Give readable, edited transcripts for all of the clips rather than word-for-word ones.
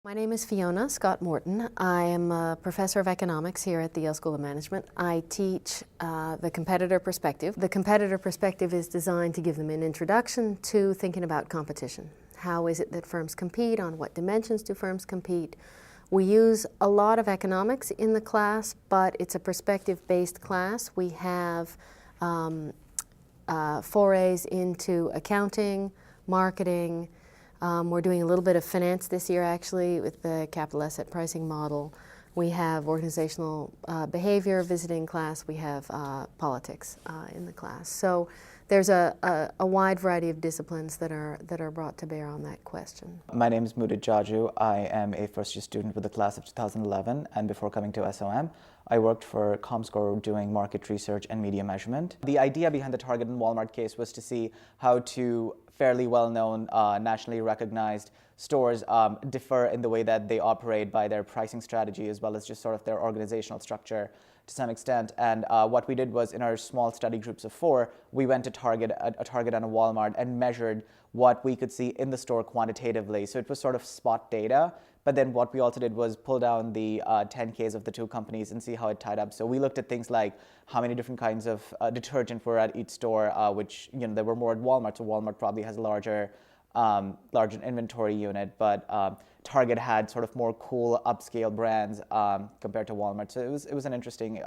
My name is Fiona Scott Morton. I am a professor of economics here at the Yale School of Management. I teach the competitor perspective. The competitor perspective is designed to give them an introduction to thinking about competition. How is it that firms compete? On what dimensions do firms compete? We use a lot of economics in the class, but it's a perspective-based class. We have forays into accounting, marketing. We're doing a little bit of finance this year, actually, with the capital asset pricing model. We have organizational behavior visiting class. We have politics in the class. So there's a wide variety of disciplines that are brought to bear on that question. My name is Mudit Jaju. I am a first-year student with the class of 2011, and before coming to SOM, I worked for Comscore doing market research and media measurement. The idea behind the Target and Walmart case was to see how two fairly well-known, nationally recognized stores differ in the way that they operate by their pricing strategy as well as just sort of their organizational structure to some extent. And what we did was, in our small study groups of 4, we went to a Target and a Walmart and measured what we could see in the store quantitatively. So it was sort of spot data. But then what we also did was pull down the 10Ks of the two companies and see how it tied up. So we looked at things like how many different kinds of detergent were at each store, which, there were more at Walmart. So Walmart probably has a larger inventory unit, but Target had sort of more cool upscale brands compared to Walmart. So it was an interesting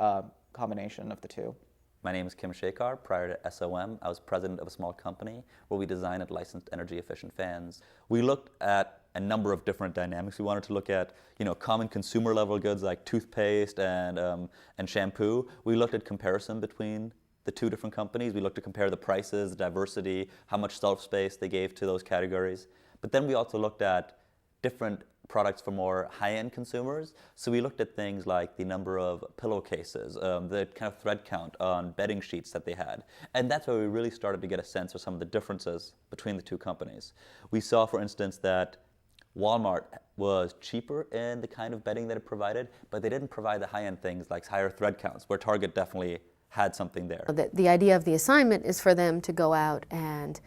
combination of the two. My name is Kim Shekar. Prior to SOM, I was president of a small company where we designed and licensed energy-efficient fans. We looked at a number of different dynamics. We wanted to look at, common consumer-level goods like toothpaste and shampoo. We looked at comparison between the two different companies. We looked to compare the prices, the diversity, how much shelf space they gave to those categories. But then we also looked at different products for more high-end consumers. So we looked at things like the number of pillowcases, the kind of thread count on bedding sheets that they had. And that's where we really started to get a sense of some of the differences between the two companies. We saw, for instance, that Walmart was cheaper in the kind of bedding that it provided, but they didn't provide the high-end things like higher thread counts, where Target definitely had something there. The idea of the assignment is for them to go out and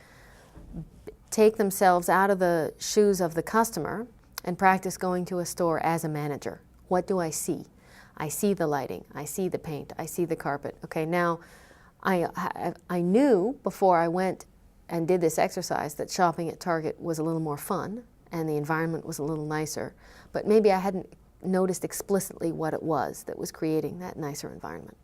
take themselves out of the shoes of the customer and practice going to a store as a manager. What do I see? I see the lighting, I see the paint, I see the carpet. Okay, now I knew before I went and did this exercise that shopping at Target was a little more fun and the environment was a little nicer, but maybe I hadn't noticed explicitly what it was that was creating that nicer environment.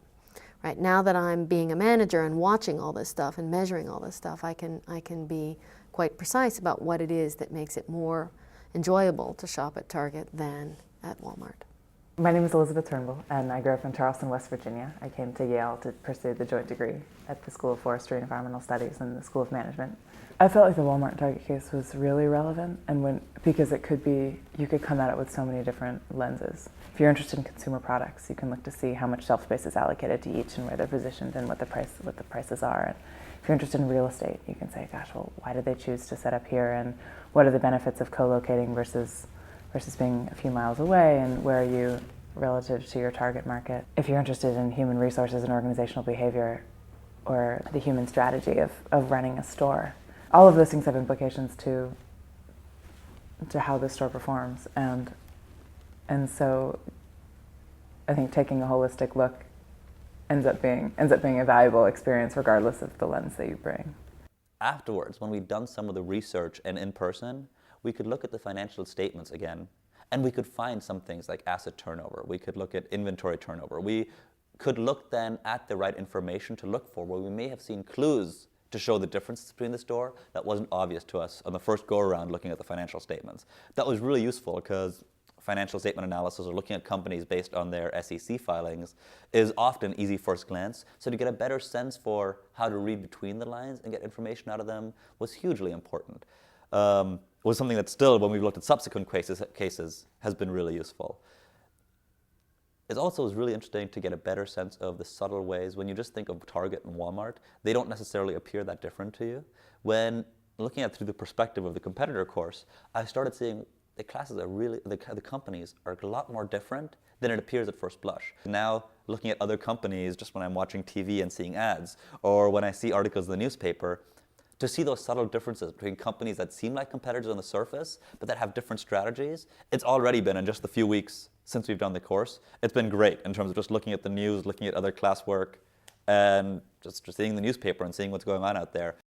Right, now that I'm being a manager and watching all this stuff and measuring all this stuff, I can be quite precise about what it is that makes it more enjoyable to shop at Target than at Walmart. My name is Elizabeth Turnbull, and I grew up in Charleston, West Virginia. I came to Yale to pursue the joint degree at the School of Forestry and Environmental Studies and the School of Management. I felt like the Walmart Target case was really relevant, and because it could be, you could come at it with so many different lenses. If you're interested in consumer products, you can look to see how much shelf space is allocated to each and where they're positioned and what the prices are. And if you're interested in real estate, you can say, gosh, well, why did they choose to set up here, and what are the benefits of co-locating versus being a few miles away, and where are you relative to your target market? If you're interested in human resources and organizational behavior, or the human strategy of running a store, all of those things have implications to how the store performs, and so I think taking a holistic look ends up being a valuable experience regardless of the lens that you bring. Afterwards, when we'd done some of the research and in person, we could look at the financial statements again, and we could find some things like asset turnover. We could look at inventory turnover. We could look then at the right information to look for, where we may have seen clues to show the difference between the store that wasn't obvious to us on the first go-around looking at the financial statements. That was really useful because financial statement analysis, or looking at companies based on their SEC filings, is often easy first glance. So to get a better sense for how to read between the lines and get information out of them was hugely important. Was something that still, when we've looked at subsequent cases, has been really useful. It also was really interesting to get a better sense of the subtle ways. When you just think of Target and Walmart, they don't necessarily appear that different to you. When looking at it through the perspective of the competitor course, I started seeing the classes are really, the companies are a lot more different than it appears at first blush. Now, looking at other companies, just when I'm watching TV and seeing ads, or when I see articles in the newspaper, to see those subtle differences between companies that seem like competitors on the surface, but that have different strategies. It's already been, in just the few weeks since we've done the course, it's been great in terms of just looking at the news, looking at other classwork, and just seeing the newspaper and seeing what's going on out there.